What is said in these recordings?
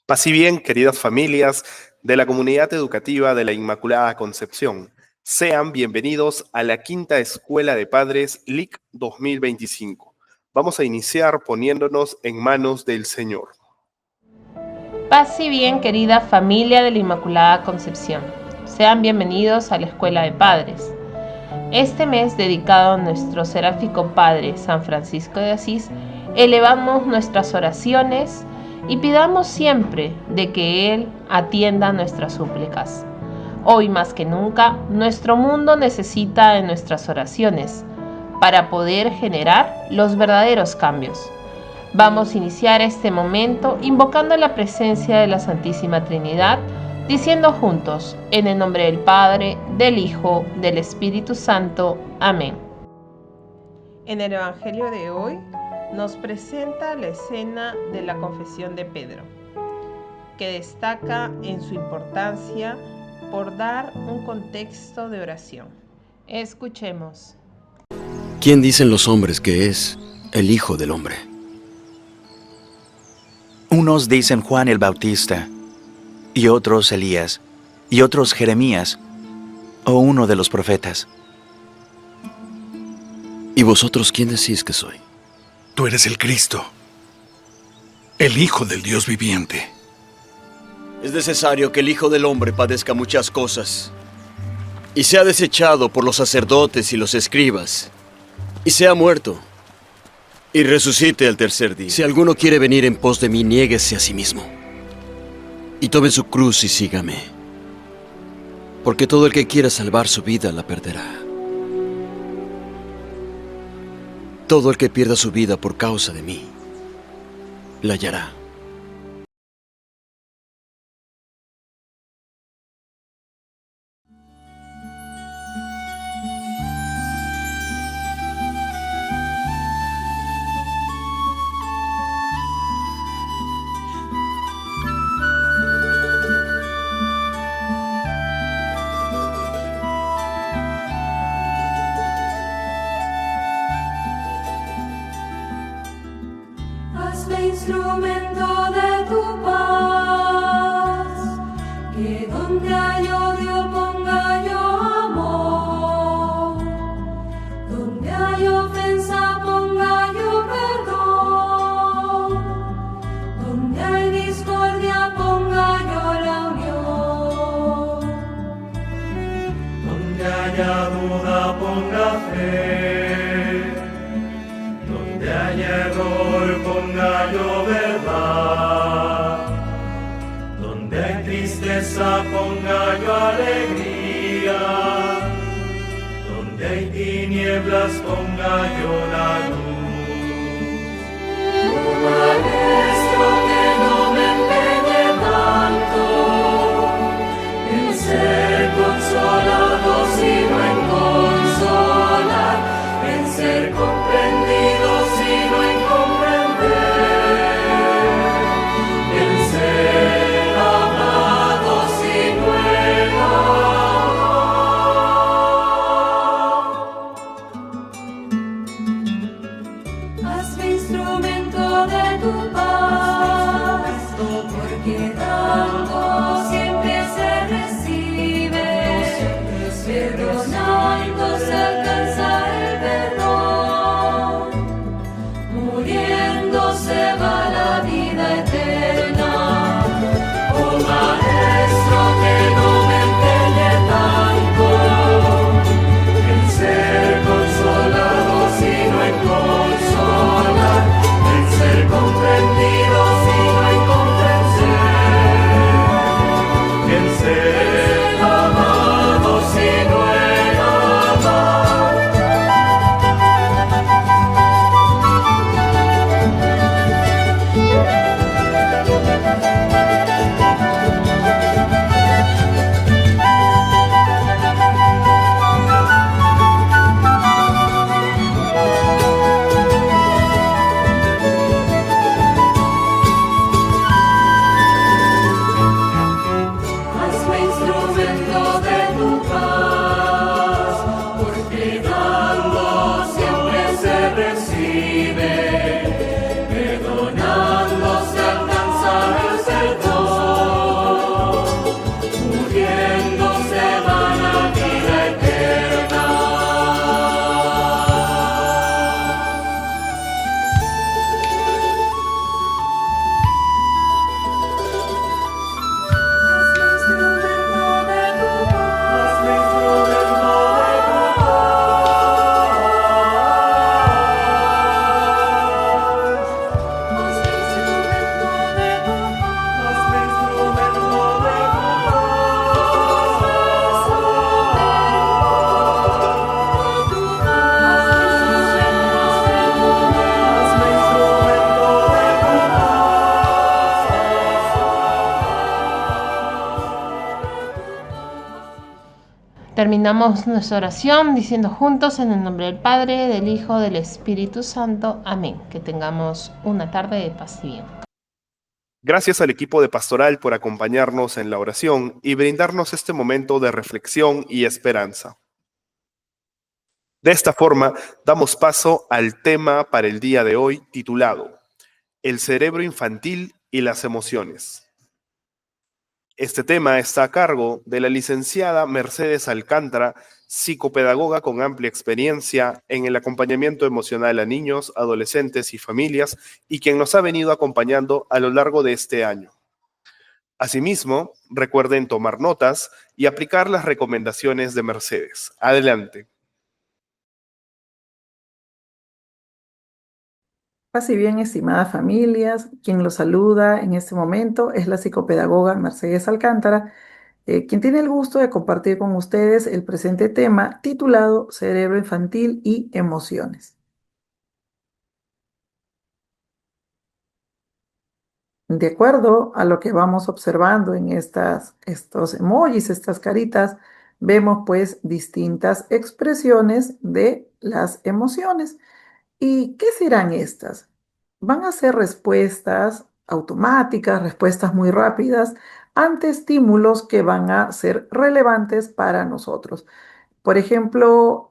Paz y bien, queridas familias de la comunidad educativa de la Inmaculada Concepción. Sean bienvenidos a la quinta Escuela de Padres LIC 2025. Vamos a iniciar poniéndonos en manos del Señor. Paz y bien, querida familia de la Inmaculada Concepción. Sean bienvenidos a la Escuela de Padres. Este mes dedicado a nuestro seráfico Padre San Francisco de Asís, elevamos nuestras oraciones y pidamos siempre de que Él atienda nuestras súplicas. Hoy más que nunca, nuestro mundo necesita de nuestras oraciones para poder generar los verdaderos cambios. Vamos a iniciar este momento invocando la presencia de la Santísima Trinidad, diciendo juntos, en el nombre del Padre, del Hijo, del Espíritu Santo. Amén. En el Evangelio de hoy nos presenta la escena de la confesión de Pedro, que destaca en su importancia por dar un contexto de oración. Escuchemos. ¿Quién dicen los hombres que es el Hijo del Hombre? Unos dicen Juan el Bautista, y otros Elías, y otros Jeremías, o uno de los profetas. ¿Y vosotros quién decís que soy? Tú eres el Cristo, el Hijo del Dios viviente. Es necesario que el Hijo del Hombre padezca muchas cosas, y sea desechado por los sacerdotes y los escribas, y sea muerto, y resucite al tercer día. Si alguno quiere venir en pos de mí, niéguese a sí mismo, y tome su cruz y sígame. Porque todo el que quiera salvar su vida la perderá. Todo el que pierda su vida por causa de mí, la hallará. Hazme instrumento de tu paz, que donde hay odio ponga yo amor, donde hay ofensa ponga yo perdón, donde hay discordia ponga yo la unión, donde haya duda ponga fe, donde haya error ponga yo verdad, donde hay tristeza ponga yo alegría, donde hay tinieblas ponga yo la luz. Maestro, que no me empeñe tanto en ser consolado sino en consolar, en ser comprendido sino en comprender, en ser amado sino en amar. terminamos nuestra oración diciendo juntos en el nombre del Padre, del Hijo, del Espíritu Santo. Amén. Que tengamos una tarde de paz y bien. Gracias al equipo de pastoral por acompañarnos en la oración y brindarnos este momento de reflexión y esperanza. De esta forma, damos paso al tema para el día de hoy titulado El cerebro infantil y las emociones. Este tema está a cargo de la licenciada Mercedes Alcántara, psicopedagoga con amplia experiencia en el acompañamiento emocional a niños, adolescentes y familias, y quien nos ha venido acompañando a lo largo de este año. Asimismo, recuerden tomar notas y aplicar las recomendaciones de Mercedes. Adelante. Paz y bien, estimadas familias, quien los saluda en este momento es la psicopedagoga Mercedes Alcántara, quien tiene el gusto de compartir con ustedes el presente tema titulado Cerebro infantil y emociones. De acuerdo a lo que vamos observando en estos emojis, estas caritas, vemos pues distintas expresiones de las emociones. ¿Y qué serán estas? Van a ser respuestas automáticas, respuestas muy rápidas ante estímulos que van a ser relevantes para nosotros. Por ejemplo,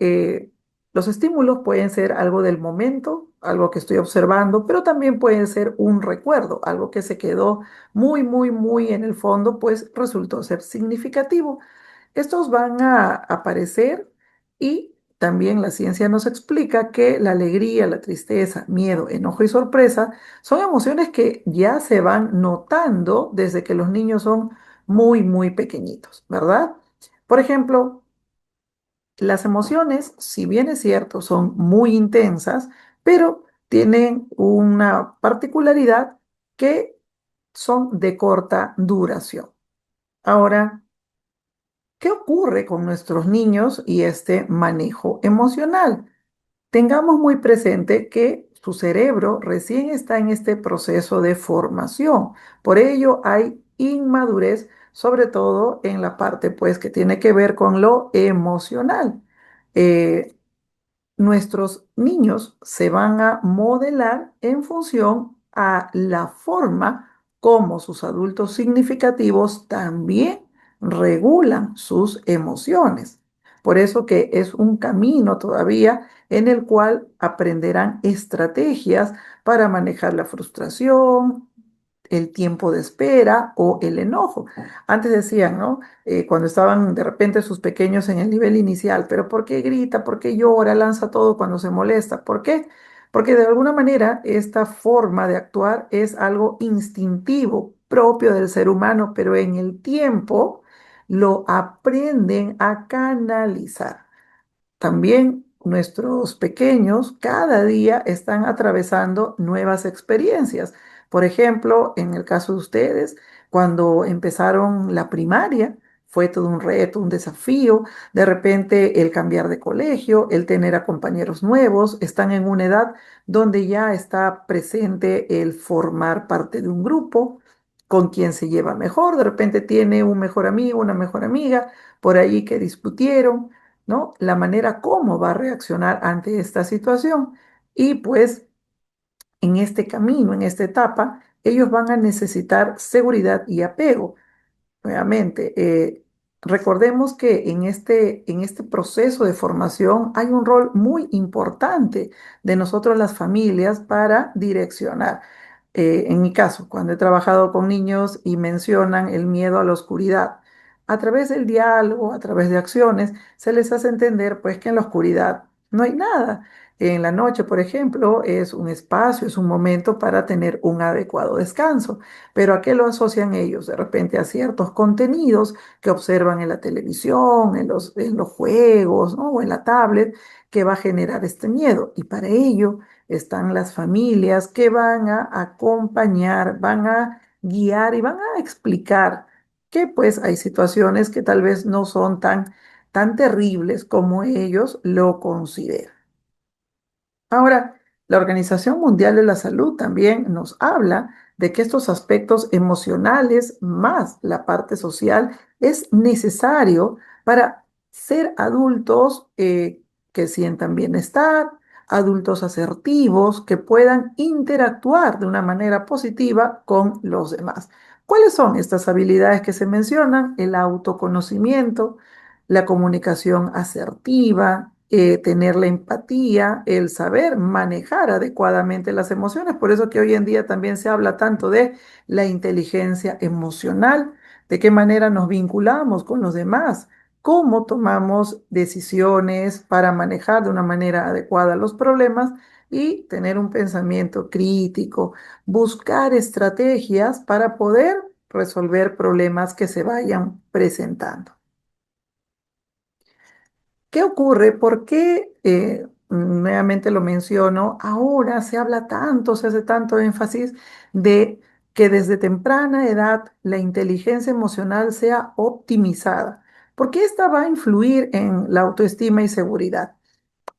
los estímulos pueden ser algo del momento, algo que estoy observando, pero también pueden ser un recuerdo, algo que se quedó muy, muy, muy en el fondo, pues resultó ser significativo. Estos van a aparecer y también la ciencia nos explica que la alegría, la tristeza, miedo, enojo y sorpresa son emociones que ya se van notando desde que los niños son muy, muy pequeñitos, ¿verdad? Por ejemplo, las emociones, si bien es cierto, son muy intensas, pero tienen una particularidad que son de corta duración. Ahora, ¿qué ocurre con nuestros niños y este manejo emocional? Tengamos muy presente que su cerebro recién está en este proceso de formación. Por ello hay inmadurez, sobre todo en la parte pues que tiene que ver con lo emocional. Eh, Nuestros niños se van a modelar en función a la forma como sus adultos significativos también regulan sus emociones. Por eso que es un camino todavía en el cual aprenderán estrategias para manejar la frustración, el tiempo de espera o el enojo. Antes decían, ¿no? Cuando estaban de repente sus pequeños en el nivel inicial, pero ¿por qué grita? ¿Por qué llora? Lanza todo cuando se molesta. ¿Por qué? Porque de alguna manera esta forma de actuar es algo instintivo, propio del ser humano, pero en el tiempo lo aprenden a canalizar. También nuestros pequeños cada día están atravesando nuevas experiencias. Por ejemplo, en el caso de ustedes, cuando empezaron la primaria, fue todo un reto, un desafío. De repente el cambiar de colegio, el tener a compañeros nuevos, están en una edad donde ya está presente el formar parte de un grupo con quien se lleva mejor. De repente tiene un mejor amigo, una mejor amiga, por ahí que discutieron, ¿no? La manera como va a reaccionar ante esta situación. Y pues en este camino, en esta etapa, ellos van a necesitar seguridad y apego. Nuevamente, recordemos que en este proceso de formación hay un rol muy importante de nosotros las familias para direccionar. En mi caso, cuando he trabajado con niños y mencionan el miedo a la oscuridad, a través del diálogo, a través de acciones, se les hace entender pues que en la oscuridad no hay nada. En la noche, por ejemplo, es un espacio, es un momento para tener un adecuado descanso. Pero ¿a qué lo asocian ellos? De repente a ciertos contenidos que observan en la televisión, en los juegos, ¿no? O en la tablet, que va a generar este miedo. Y para ello están las familias que van a acompañar, van a guiar y van a explicar que pues hay situaciones que tal vez no son tan terribles como ellos lo consideran. Ahora, la Organización Mundial de la Salud también nos habla de que estos aspectos emocionales más la parte social es necesario para ser adultos que sientan bienestar, adultos asertivos que puedan interactuar de una manera positiva con los demás. ¿Cuáles son estas habilidades que se mencionan? El autoconocimiento, la comunicación asertiva, tener la empatía, el saber manejar adecuadamente las emociones. Por eso que hoy en día también se habla tanto de la inteligencia emocional, de qué manera nos vinculamos con los demás, cómo tomamos decisiones para manejar de una manera adecuada los problemas y tener un pensamiento crítico, buscar estrategias para poder resolver problemas que se vayan presentando. ¿Qué ocurre? ¿Por qué, nuevamente lo menciono, ahora se habla tanto, se hace tanto énfasis de que desde temprana edad la inteligencia emocional sea optimizada? Porque esta va a influir en la autoestima y seguridad.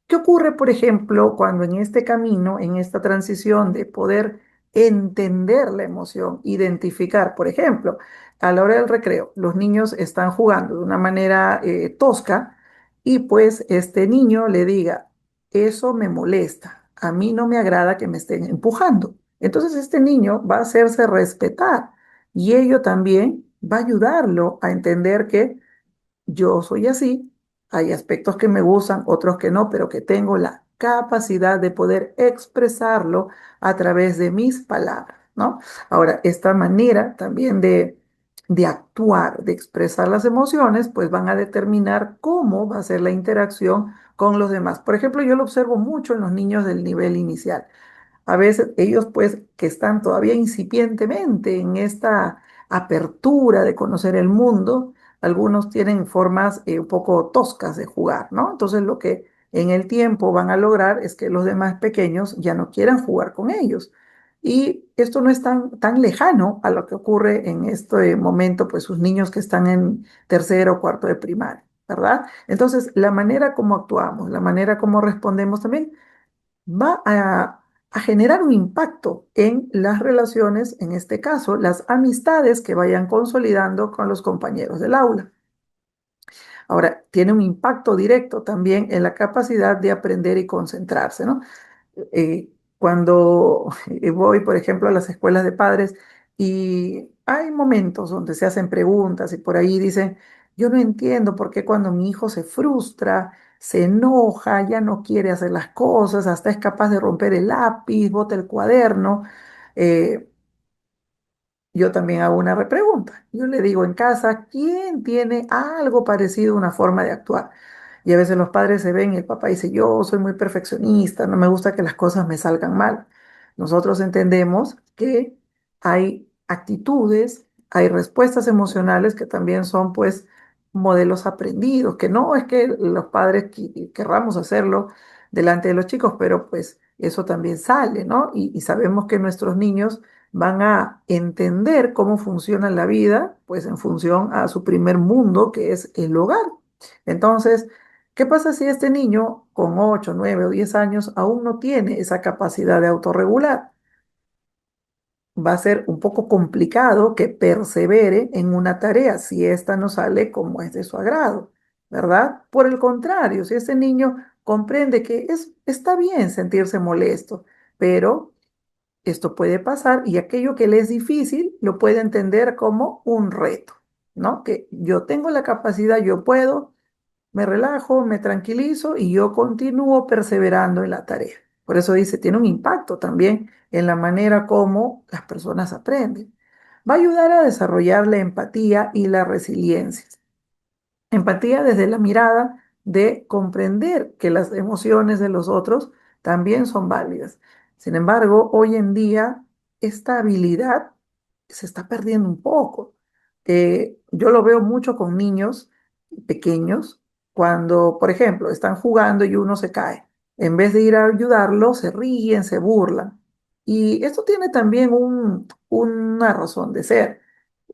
¿Qué ocurre, por ejemplo, cuando en este camino, en esta transición de poder entender la emoción, identificar, por ejemplo, a la hora del recreo, los niños están jugando de una manera tosca y pues este niño le diga, eso me molesta, a mí no me agrada que me estén empujando. Entonces este niño va a hacerse respetar y ello también va a ayudarlo a entender que yo soy así, hay aspectos que me gustan, otros que no, pero que tengo la capacidad de poder expresarlo a través de mis palabras, ¿no? Ahora, esta manera también de actuar, de expresar las emociones, pues van a determinar cómo va a ser la interacción con los demás. Por ejemplo, yo lo observo mucho en los niños del nivel inicial. A veces ellos pues que están todavía incipientemente en esta apertura de conocer el mundo, algunos tienen formas un poco toscas de jugar, ¿no? Entonces lo que en el tiempo van a lograr es que los demás pequeños ya no quieran jugar con ellos. Y esto no es tan lejano a lo que ocurre en este momento, pues sus niños que están en tercero o cuarto de primaria, ¿verdad? Entonces, la manera como actuamos, la manera como respondemos también va a generar un impacto en las relaciones, en este caso, las amistades que vayan consolidando con los compañeros del aula. Ahora, tiene un impacto directo también en la capacidad de aprender y concentrarse, ¿no? Cuando voy, por ejemplo, a las escuelas de padres y hay momentos donde se hacen preguntas y por ahí dicen, yo no entiendo por qué cuando mi hijo se frustra, se enoja, ya no quiere hacer las cosas, hasta es capaz de romper el lápiz, bota el cuaderno. eh, yo también hago una repregunta. Yo le digo en casa, ¿quién tiene algo parecido a una forma de actuar? Y a veces los padres se ven y el papá dice, yo soy muy perfeccionista, no me gusta que las cosas me salgan mal. Nosotros entendemos que hay actitudes, hay respuestas emocionales que también son pues modelos aprendidos, que no es que los padres querramos hacerlo delante de los chicos, pero pues eso también sale, ¿no? Y sabemos que nuestros niños van a entender cómo funciona la vida, pues en función a su primer mundo, que es el hogar. Entonces, ¿qué pasa si este niño con 8, 9 o 10 años aún no tiene esa capacidad de autorregular? Va a ser un poco complicado que persevere en una tarea si ésta no sale como es de su agrado, ¿verdad? Por el contrario, si este niño comprende que está bien sentirse molesto, pero esto puede pasar y aquello que le es difícil lo puede entender como un reto, ¿no? Que yo tengo la capacidad, yo puedo, me relajo, me tranquilizo y yo continúo perseverando en la tarea. Por eso dice, tiene un impacto también en la manera como las personas aprenden. Va a ayudar a desarrollar la empatía y la resiliencia. Empatía desde la mirada de comprender que las emociones de los otros también son válidas. Sin embargo, hoy en día esta habilidad se está perdiendo un poco. Yo lo veo mucho con niños pequeños cuando, por ejemplo, están jugando y uno se cae. En vez de ir a ayudarlo, se ríen, se burlan. Y esto tiene también una razón de ser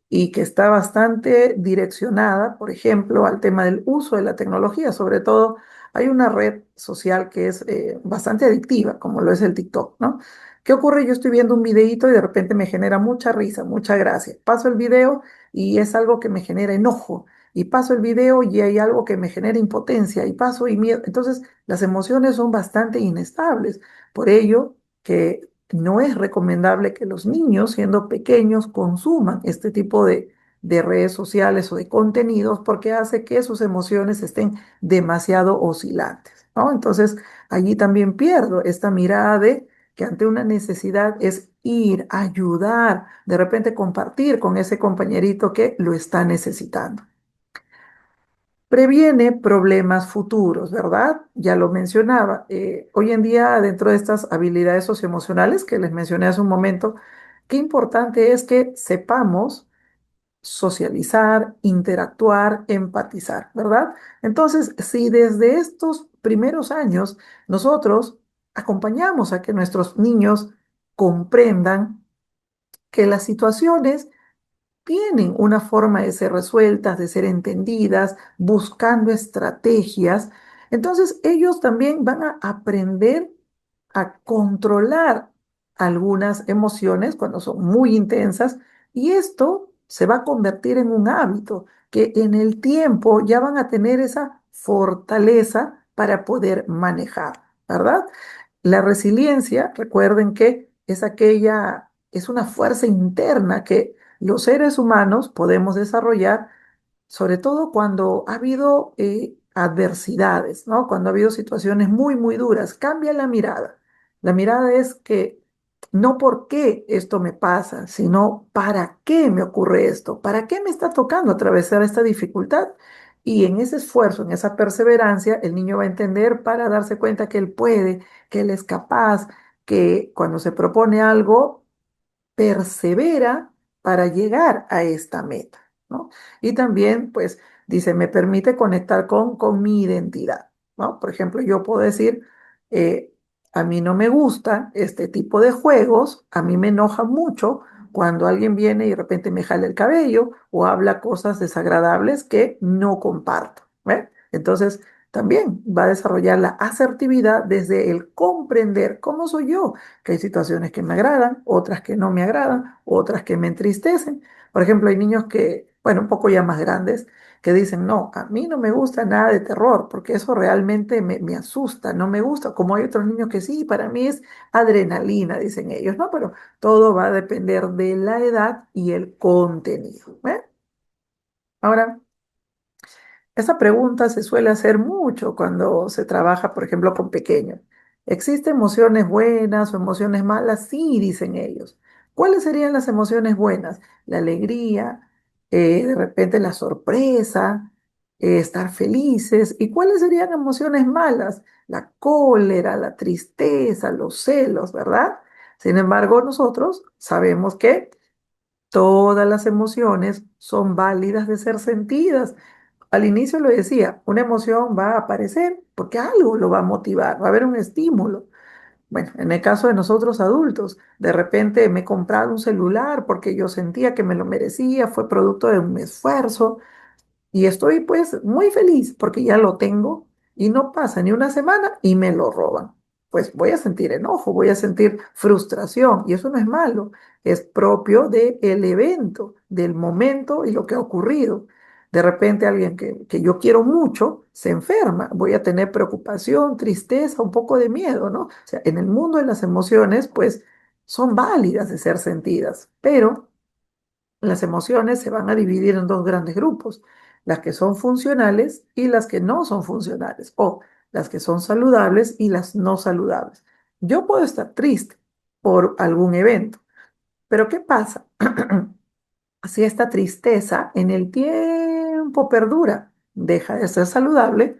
y que está bastante direccionada, por ejemplo, al tema del uso de la tecnología. Sobre todo, hay una red social que es bastante adictiva, como lo es el TikTok, ¿no? ¿Qué ocurre? Yo estoy viendo un videíto y de repente me genera mucha risa, mucha gracia. Paso el video y es algo que me genera enojo. y paso el video y hay algo que me genera impotencia y paso y miedo. Entonces, las emociones son bastante inestables. Por ello, que no es recomendable que los niños, siendo pequeños, consuman este tipo de redes sociales o de contenidos porque hace que sus emociones estén demasiado oscilantes, ¿no? Entonces, allí también pierdo esta mirada de que ante una necesidad es ir, ayudar, de repente compartir con ese compañerito que lo está necesitando. Previene problemas futuros, ¿verdad? Ya lo mencionaba. Hoy en día, dentro de estas habilidades socioemocionales que les mencioné hace un momento, qué importante es que sepamos socializar, interactuar, empatizar, ¿verdad? Entonces, si desde estos primeros años nosotros acompañamos a que nuestros niños comprendan que las situaciones tienen una forma de ser resueltas, de ser entendidas, buscando estrategias. Entonces ellos también van a aprender a controlar algunas emociones cuando son muy intensas y esto se va a convertir en un hábito que en el tiempo ya van a tener esa fortaleza para poder manejar, ¿verdad? La resiliencia, recuerden que es es una fuerza interna que los seres humanos podemos desarrollar, sobre todo cuando ha habido adversidades, ¿no? Cuando ha habido situaciones muy, muy duras. Cambia la mirada. La mirada es que no por qué esto me pasa, sino para qué me ocurre esto, para qué me está tocando atravesar esta dificultad. Y en ese esfuerzo, en esa perseverancia, el niño va a entender para darse cuenta que él puede, que él es capaz, que cuando se propone algo, persevera para llegar a esta meta, ¿no? Y también, pues, dice, me permite conectar con mi identidad, ¿no? Por ejemplo, yo puedo decir, eh, a mí no me gusta este tipo de juegos, a mí me enoja mucho cuando alguien viene y de repente me jala el cabello o habla cosas desagradables que no comparto, ¿ve? Entonces, también va a desarrollar la asertividad desde el comprender cómo soy yo, que hay situaciones que me agradan, otras que no me agradan, otras que me entristecen. Por ejemplo, hay niños que, bueno, un poco ya más grandes, que dicen, no, a mí no me gusta nada de terror, porque eso realmente me asusta, no me gusta. Como hay otros niños que sí, para mí es adrenalina, dicen ellos, ¿no? Pero todo va a depender de la edad y el contenido. ¿Eh? Ahora, esa pregunta se suele hacer mucho cuando se trabaja, por ejemplo, con pequeños. ¿Existen emociones buenas o emociones malas? Sí, dicen ellos. ¿Cuáles serían las emociones buenas? La alegría, de repente la sorpresa, estar felices. ¿Y cuáles serían emociones malas? La cólera, la tristeza, los celos, ¿verdad? Sin embargo, nosotros sabemos que todas las emociones son válidas de ser sentidas. Al inicio lo decía, una emoción va a aparecer porque algo lo va a motivar, va a haber un estímulo. Bueno, en el caso de nosotros adultos, de repente me he comprado un celular porque yo sentía que me lo merecía, fue producto de un esfuerzo, y estoy pues muy feliz porque ya lo tengo y no pasa ni una semana y me lo roban. Pues voy a sentir enojo, voy a sentir frustración y eso no es malo, es propio del evento, del momento y lo que ha ocurrido. De repente alguien que yo quiero mucho se enferma, voy a tener preocupación, tristeza, un poco de miedo, ¿no? O sea, en el mundo de las emociones pues son válidas de ser sentidas, pero las emociones se van a dividir en dos grandes grupos, las que son funcionales y las que no son funcionales, o las que son saludables y las no saludables. Yo puedo estar triste por algún evento, pero ¿qué pasa? Si esta tristeza en el tiempo perdura, deja de ser saludable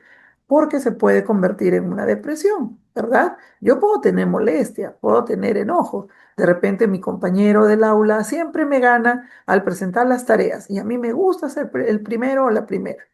porque se puede convertir en una depresión, ¿verdad? Yo puedo tener molestia, puedo tener enojo. De repente mi compañero del aula siempre me gana al presentar las tareas y a mí me gusta ser el primero o la primera.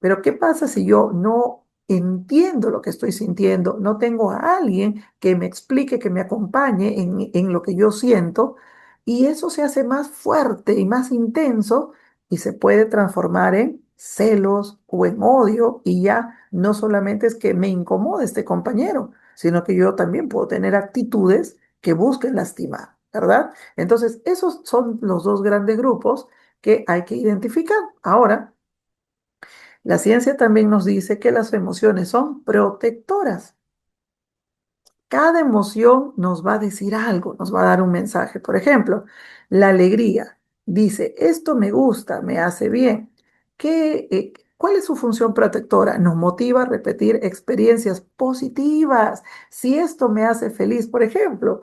Pero ¿qué pasa si yo no entiendo lo que estoy sintiendo? No tengo a alguien que me explique, que me acompañe en lo que yo siento y eso se hace más fuerte y más intenso y se puede transformar en celos o en odio y ya no solamente es que me incomode este compañero, sino que yo también puedo tener actitudes que busquen lastimar, ¿verdad? Entonces, esos son los dos grandes grupos que hay que identificar. Ahora, La ciencia también nos dice que las emociones son protectoras. Cada emoción nos va a decir algo, nos va a dar un mensaje. Por ejemplo, la alegría dice, esto me gusta, me hace bien. ¿Cuál es su función protectora? Nos motiva a repetir experiencias positivas. Si esto me hace feliz, por ejemplo,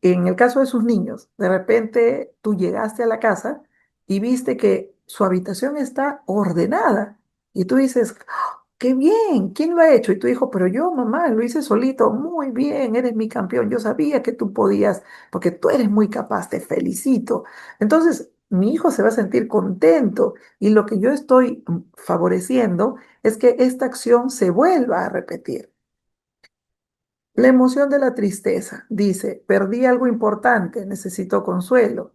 en el caso de sus niños, de repente tú llegaste a la casa y viste que su habitación está ordenada y tú dices, "¡Ah, qué bien! ¿Quién lo ha hecho?" Y tu hijo, pero yo, mamá, lo hice solito. Muy bien, eres mi campeón. Yo sabía que tú podías, porque tú eres muy capaz, te felicito. Entonces, mi hijo se va a sentir contento y lo que yo estoy favoreciendo es que esta acción se vuelva a repetir. La emoción de la tristeza dice, perdí algo importante, necesito consuelo.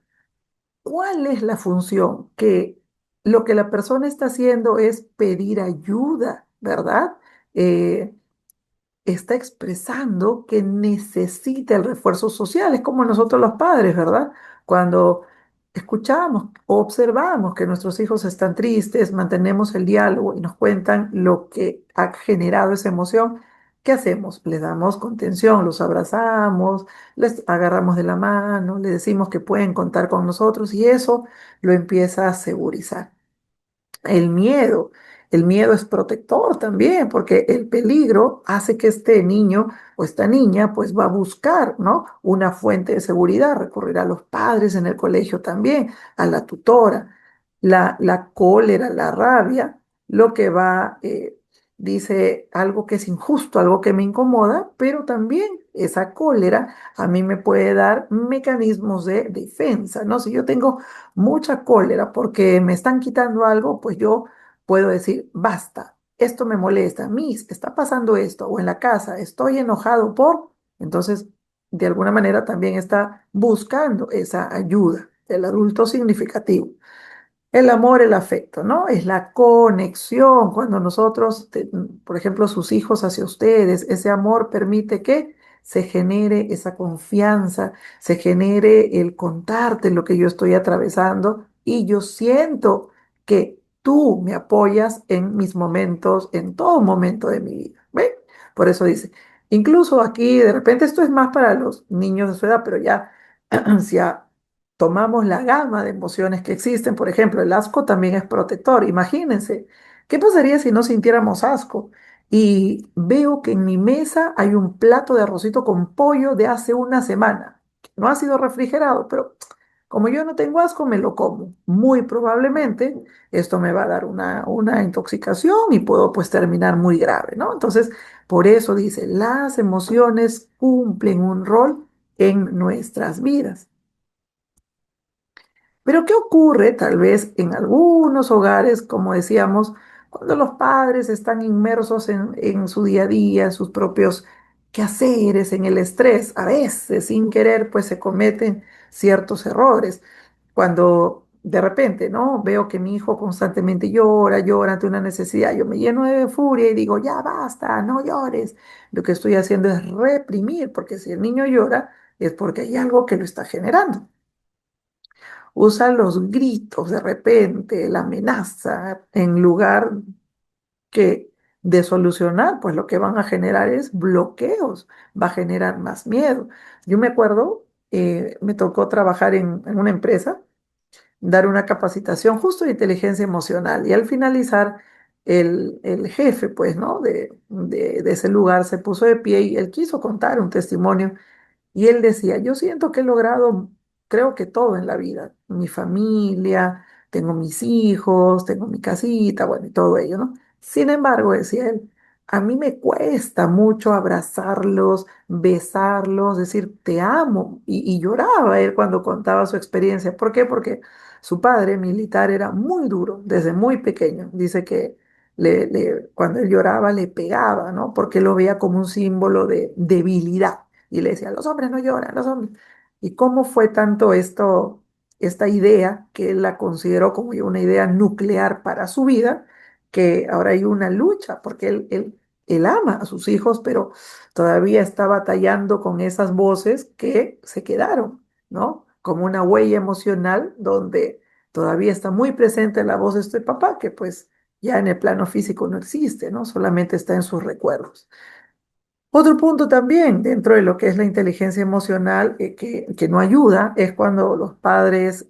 ¿Cuál es la función? Que lo que la persona está haciendo es pedir ayuda, ¿verdad? Eh, Está expresando que necesita el refuerzo social. Es como nosotros los padres, ¿verdad? Cuando escuchamos o observamos que nuestros hijos están tristes, mantenemos el diálogo y nos cuentan lo que ha generado esa emoción. ¿Qué hacemos? Les damos contención, los abrazamos, les agarramos de la mano, les decimos que pueden contar con nosotros y eso lo empieza a segurizar. El miedo. El miedo es protector también, porque el peligro hace que este niño o esta niña pues va a buscar, ¿no? Una fuente de seguridad, recurrir a los padres en el colegio también, a la tutora. La cólera, la rabia, lo que va, dice algo que es injusto, algo que me incomoda, pero también esa cólera a mí me puede dar mecanismos de defensa, ¿no? Si yo tengo mucha cólera porque me están quitando algo, pues yo puedo decir, basta, esto me molesta, Miss, está pasando esto, o en la casa, estoy enojado por, entonces, de alguna manera también está buscando esa ayuda del adulto significativo. El amor, el afecto, ¿no? Es la conexión. Cuando nosotros, por ejemplo, sus hijos hacia ustedes, ese amor permite que se genere esa confianza, se genere el contarte lo que yo estoy atravesando y yo siento que tú me apoyas en mis momentos, en todo momento de mi vida. ¿Ven? Por eso dice, incluso aquí, de repente esto es más para los niños de su edad, pero ya si tomamos la gama de emociones que existen, por ejemplo, el asco también es protector. Imagínense, ¿qué pasaría si no sintiéramos asco? Y veo que en mi mesa hay un plato de arrocito con pollo de hace una semana. No ha sido refrigerado, pero como yo no tengo asco, me lo como. Muy probablemente esto me va a dar una intoxicación y puedo pues terminar muy grave, ¿no? Entonces, por eso dice, las emociones cumplen un rol en nuestras vidas. Pero ¿qué ocurre tal vez en algunos hogares, como decíamos, cuando los padres están inmersos en su día a día, en sus propios quehaceres, en el estrés? A veces, sin querer, pues se cometen ciertos errores. Cuando de repente, ¿no? Veo que mi hijo constantemente llora, llora ante una necesidad, yo me lleno de furia y digo, ya basta, no llores. Lo que estoy haciendo es reprimir, porque si el niño llora es porque hay algo que lo está generando. Usa los gritos de repente, la amenaza, en lugar que de solucionar, pues lo que van a generar es bloqueos, va a generar más miedo. Yo me acuerdo, me tocó trabajar en una empresa, dar una capacitación justo de inteligencia emocional y al finalizar el jefe, pues, ¿no? De ese lugar se puso de pie y él quiso contar un testimonio y él decía, yo siento que he logrado, creo que todo en la vida, mi familia, tengo mis hijos, tengo mi casita, bueno, y todo ello, ¿no? Sin embargo, decía él, a mí me cuesta mucho abrazarlos, besarlos, decir, te amo. Y lloraba él cuando contaba su experiencia. ¿Por qué? Porque su padre militar era muy duro desde muy pequeño. Dice que cuando él lloraba le pegaba, ¿no? Porque lo veía como un símbolo de debilidad y le decía, los hombres no lloran, los hombres. ¿Y cómo fue tanto esto, esta idea, que él la consideró como una idea nuclear para su vida, que ahora hay una lucha, porque él ama a sus hijos, pero todavía está batallando con esas voces que se quedaron, ¿no? Como una huella emocional donde todavía está muy presente la voz de este papá, que pues ya en el plano físico no existe, ¿no? Solamente está en sus recuerdos. Otro punto también dentro de lo que es la inteligencia emocional que no ayuda es cuando los padres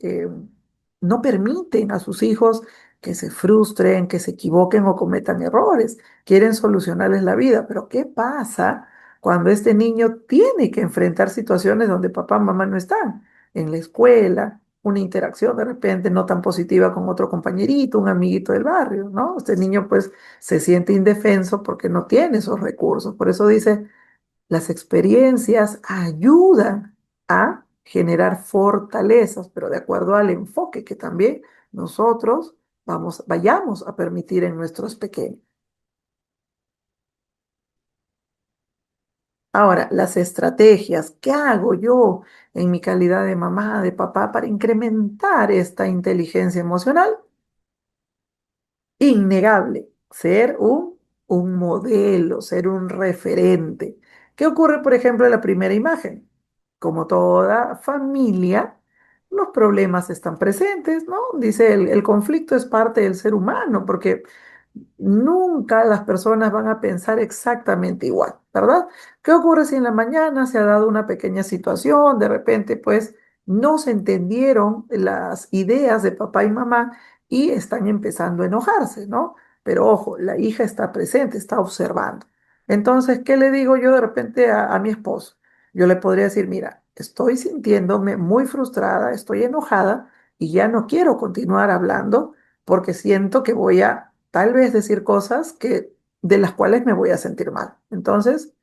no permiten a sus hijos que se frustren, que se equivoquen o cometan errores. Quieren solucionarles la vida, pero ¿qué pasa cuando este niño tiene que enfrentar situaciones donde papá y mamá no están? En la escuela, una interacción de repente no tan positiva con otro compañerito, un amiguito del barrio, ¿no? Este niño pues se siente indefenso porque no tiene esos recursos. Por eso dice, las experiencias ayudan a generar fortalezas, pero de acuerdo al enfoque que también nosotros vayamos a permitir en nuestros pequeños. Ahora, las estrategias, ¿qué hago yo en mi calidad de mamá, de papá, para incrementar esta inteligencia emocional? Innegable, ser un modelo, ser un referente. ¿Qué ocurre, por ejemplo, en la primera imagen? Como toda familia, los problemas están presentes, ¿no? Dice, el conflicto es parte del ser humano, porque nunca las personas van a pensar exactamente igual, ¿verdad? ¿Qué ocurre si en la mañana se ha dado una pequeña situación, de repente, pues, no se entendieron las ideas de papá y mamá y están empezando a enojarse, ¿no? Pero ojo, la hija está presente, está observando. Entonces, ¿qué le digo yo de repente a mi esposo? Yo le podría decir, mira, estoy sintiéndome muy frustrada, estoy enojada y ya no quiero continuar hablando porque siento que voy a tal vez decir cosas de las cuales me voy a sentir mal. Entonces,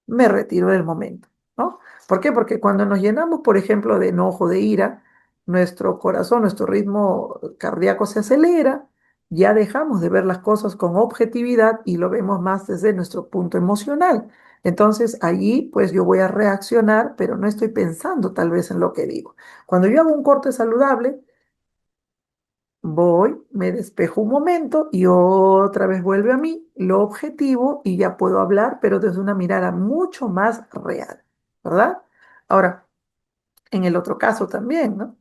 me retiro del momento, ¿no? ¿Por qué? Porque cuando nos llenamos, por ejemplo, de enojo, de ira, nuestro corazón, nuestro ritmo cardíaco se acelera, ya dejamos de ver las cosas con objetividad y lo vemos más desde nuestro punto emocional. Entonces, allí, pues yo voy a reaccionar, pero no estoy pensando tal vez en lo que digo. Cuando yo hago un corte saludable, voy, me despejo un momento y otra vez vuelve a mí lo objetivo y ya puedo hablar, pero desde una mirada mucho más real, ¿verdad? Ahora, en el otro caso también, ¿no?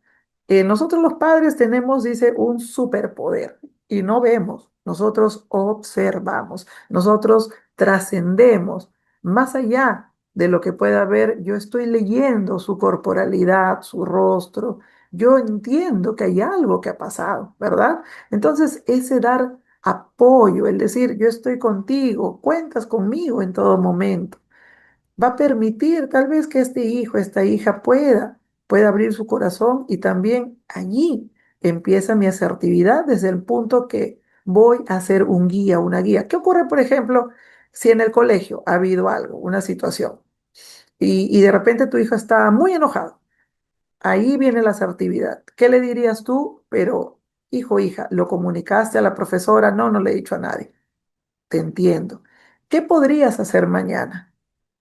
Nosotros los padres tenemos, dice, un superpoder y no vemos, nosotros observamos, nosotros trascendemos más allá de lo que pueda ver. Yo estoy leyendo su corporalidad, su rostro, yo entiendo que hay algo que ha pasado, ¿verdad? Entonces, ese dar apoyo, el decir, yo estoy contigo, cuentas conmigo en todo momento va a permitir tal vez que este hijo, esta hija pueda abrir su corazón y también allí empieza mi asertividad desde el punto que voy a ser un guía, una guía. ¿Qué ocurre, por ejemplo, si en el colegio ha habido algo, una situación, y de repente tu hijo está muy enojado? Ahí viene la asertividad. ¿Qué le dirías tú? Pero, hijo, hija, ¿lo comunicaste a la profesora? No, no le he dicho a nadie. Te entiendo. ¿Qué podrías hacer mañana?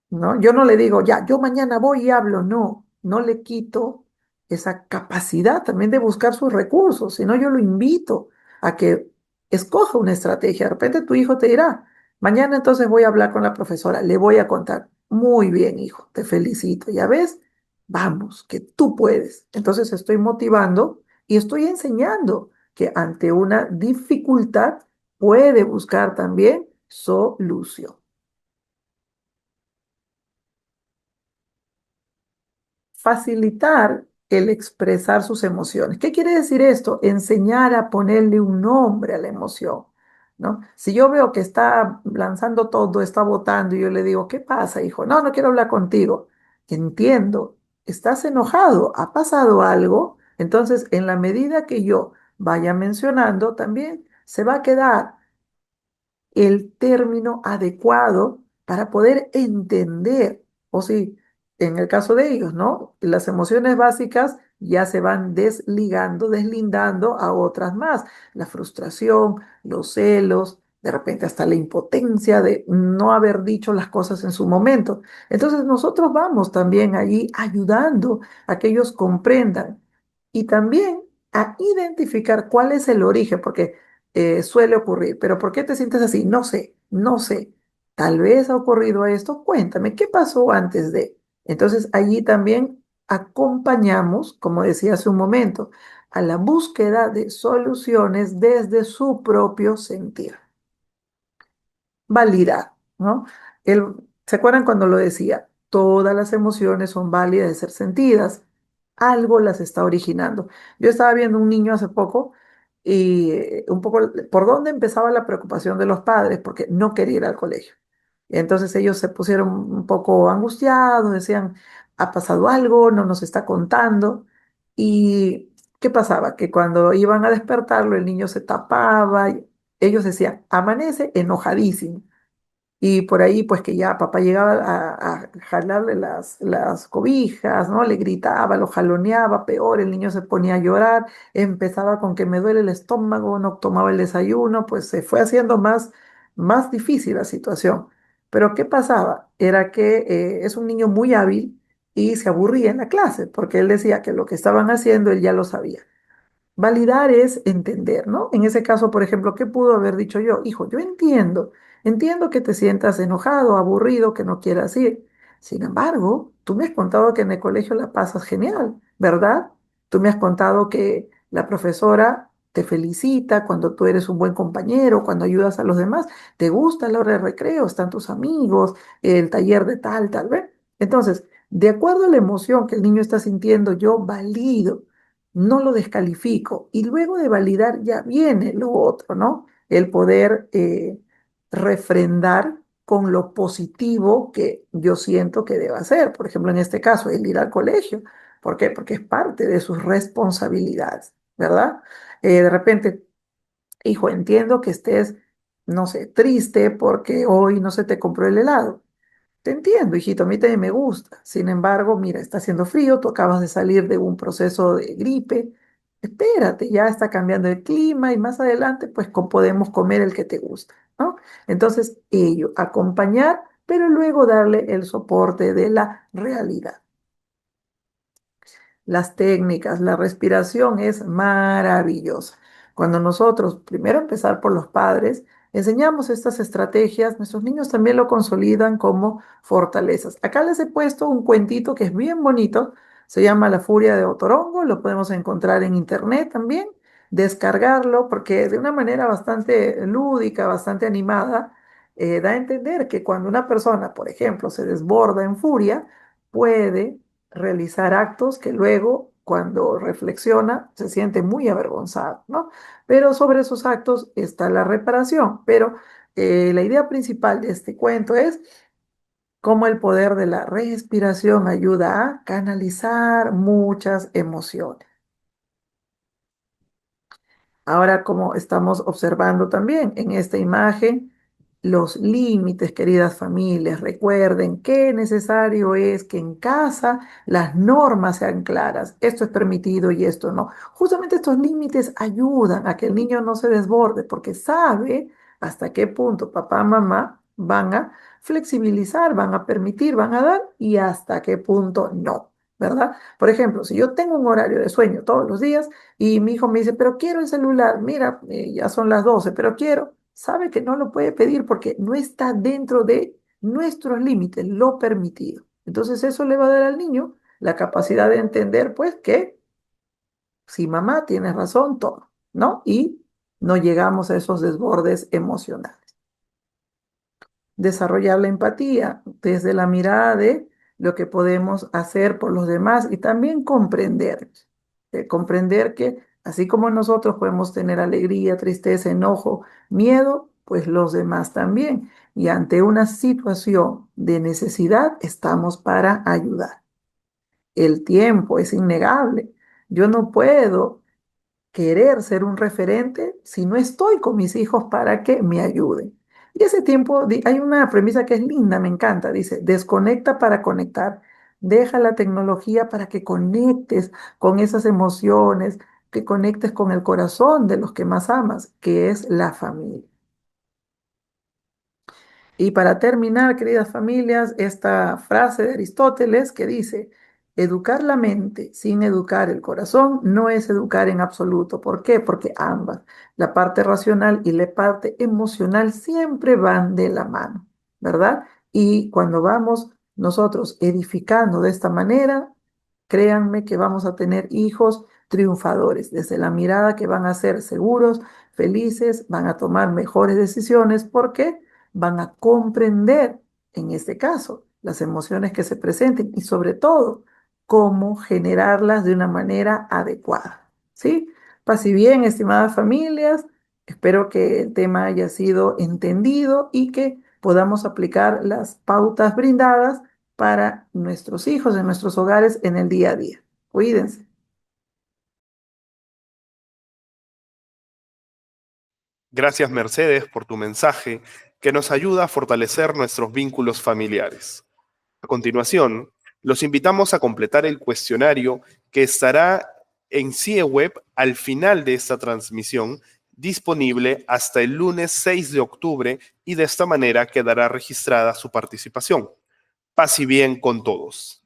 ¿No? Yo no le digo, ya, yo mañana voy y hablo, no, no le quito esa capacidad también de buscar sus recursos, sino yo lo invito a que escoja una estrategia. De repente tu hijo te dirá, mañana entonces voy a hablar con la profesora, le voy a contar. Muy bien, hijo, te felicito. Ya ves, vamos, que tú puedes. Entonces estoy motivando y estoy enseñando que ante una dificultad puede buscar también solución. Facilitar el expresar sus emociones. ¿Qué quiere decir esto? Enseñar a ponerle un nombre a la emoción, ¿no? Si yo veo que está lanzando todo, está botando, y yo le digo, ¿qué pasa, hijo? No, no quiero hablar contigo. Entiendo, estás enojado, ha pasado algo. Entonces, en la medida que yo vaya mencionando, también se va a quedar el término adecuado para poder entender, o si en el caso de ellos, ¿no? Las emociones básicas ya se van desligando, deslindando a otras más. La frustración, los celos, de repente hasta la impotencia de no haber dicho las cosas en su momento. Entonces nosotros vamos también allí ayudando a que ellos comprendan y también a identificar cuál es el origen, porque suele ocurrir. Pero ¿por qué te sientes así? No sé, no sé. Tal vez ha ocurrido esto. Cuéntame, ¿qué pasó antes de? Entonces allí también acompañamos, como decía hace un momento, a la búsqueda de soluciones desde su propio sentir. Validar, ¿no? ¿Se acuerdan cuando lo decía? Todas las emociones son válidas de ser sentidas. Algo las está originando. Yo estaba viendo un niño hace poco y un poco por dónde empezaba la preocupación de los padres, porque no quería ir al colegio. Entonces ellos se pusieron un poco angustiados, decían, ha pasado algo, no nos está contando. ¿Y qué pasaba? Que cuando iban a despertarlo, el niño se tapaba, y ellos decían, amanece enojadísimo. Y por ahí, pues que ya papá llegaba a jalarle las cobijas, ¿no? Le gritaba, lo jaloneaba, peor, el niño se ponía a llorar, empezaba con que me duele el estómago, no tomaba el desayuno, pues se fue haciendo más difícil la situación. Pero ¿qué pasaba? Era que es un niño muy hábil y se aburría en la clase, porque él decía que lo que estaban haciendo él ya lo sabía. Validar es entender, ¿no? En ese caso, por ejemplo, ¿qué pudo haber dicho yo? Hijo, yo entiendo que te sientas enojado, aburrido, que no quieras ir. Sin embargo, tú me has contado que en el colegio la pasas genial, ¿verdad? Tú me has contado que la profesora te felicita cuando tú eres un buen compañero, cuando ayudas a los demás, te gusta la hora de recreo, están tus amigos, el taller de tal vez. Entonces, de acuerdo a la emoción que el niño está sintiendo, yo valido, no lo descalifico. Y luego de validar ya viene lo otro, ¿no? El poder refrendar con lo positivo que yo siento que debe hacer. Por ejemplo, en este caso, el ir al colegio. ¿Por qué? Porque es parte de sus responsabilidades, ¿verdad? De repente, hijo, entiendo que estés, no sé, triste porque hoy no se te compró el helado. Te entiendo, hijito, a mí también me gusta. Sin embargo, mira, está haciendo frío, tú acabas de salir de un proceso de gripe. Espérate, ya está cambiando el clima y más adelante, pues podemos comer el que te gusta, ¿no? Entonces, ello, acompañar, pero luego darle el soporte de la realidad. Las técnicas, la respiración es maravillosa. Cuando nosotros, primero empezar por los padres, enseñamos estas estrategias, nuestros niños también lo consolidan como fortalezas. Acá les he puesto un cuentito que es bien bonito, se llama La Furia de Otorongo, lo podemos encontrar en internet también, descargarlo porque de una manera bastante lúdica, bastante animada, da a entender que cuando una persona, por ejemplo, se desborda en furia, puede realizar actos que luego, cuando reflexiona, se siente muy avergonzado, ¿no? Pero sobre esos actos está la reparación. Pero la idea principal de este cuento es cómo el poder de la respiración ayuda a canalizar muchas emociones. Ahora, como estamos observando también en esta imagen, los límites, queridas familias, recuerden qué necesario es que en casa las normas sean claras. Esto es permitido y esto no. Justamente estos límites ayudan a que el niño no se desborde porque sabe hasta qué punto papá, mamá van a flexibilizar, van a permitir, van a dar y hasta qué punto no, ¿verdad? Por ejemplo, si yo tengo un horario de sueño todos los días, y mi hijo me dice, pero quiero el celular, mira, ya son las 12, pero quiero. Sabe que no lo puede pedir porque no está dentro de nuestros límites, lo permitido. Entonces eso le va a dar al niño la capacidad de entender, pues, que si mamá tiene razón, toma, ¿no? Y no llegamos a esos desbordes emocionales. Desarrollar la empatía desde la mirada de lo que podemos hacer por los demás y también comprender, comprender que así como nosotros podemos tener alegría, tristeza, enojo, miedo, pues los demás también. Y ante una situación de necesidad estamos para ayudar. El tiempo es innegable. Yo no puedo querer ser un referente si no estoy con mis hijos para que me ayuden. Y ese tiempo, hay una premisa que es linda, me encanta, dice, desconecta para conectar, deja la tecnología para que conectes con esas emociones, que conectes con el corazón de los que más amas, que es la familia. Y para terminar, queridas familias, esta frase de Aristóteles que dice, educar la mente sin educar el corazón no es educar en absoluto. ¿Por qué? Porque ambas, la parte racional y la parte emocional siempre van de la mano, ¿verdad? Y cuando vamos nosotros edificando de esta manera, créanme que vamos a tener hijos triunfadores, desde la mirada que van a ser seguros, felices, van a tomar mejores decisiones porque van a comprender, en este caso, las emociones que se presenten y sobre todo, cómo generarlas de una manera adecuada, ¿sí? Paz y bien, estimadas familias, espero que el tema haya sido entendido y que podamos aplicar las pautas brindadas para nuestros hijos en nuestros hogares en el día a día. Cuídense. Gracias, Mercedes, por tu mensaje que nos ayuda a fortalecer nuestros vínculos familiares. A continuación, los invitamos a completar el cuestionario que estará en CIE Web al final de esta transmisión, disponible hasta el lunes 6 de octubre y de esta manera quedará registrada su participación. Paz y bien con todos.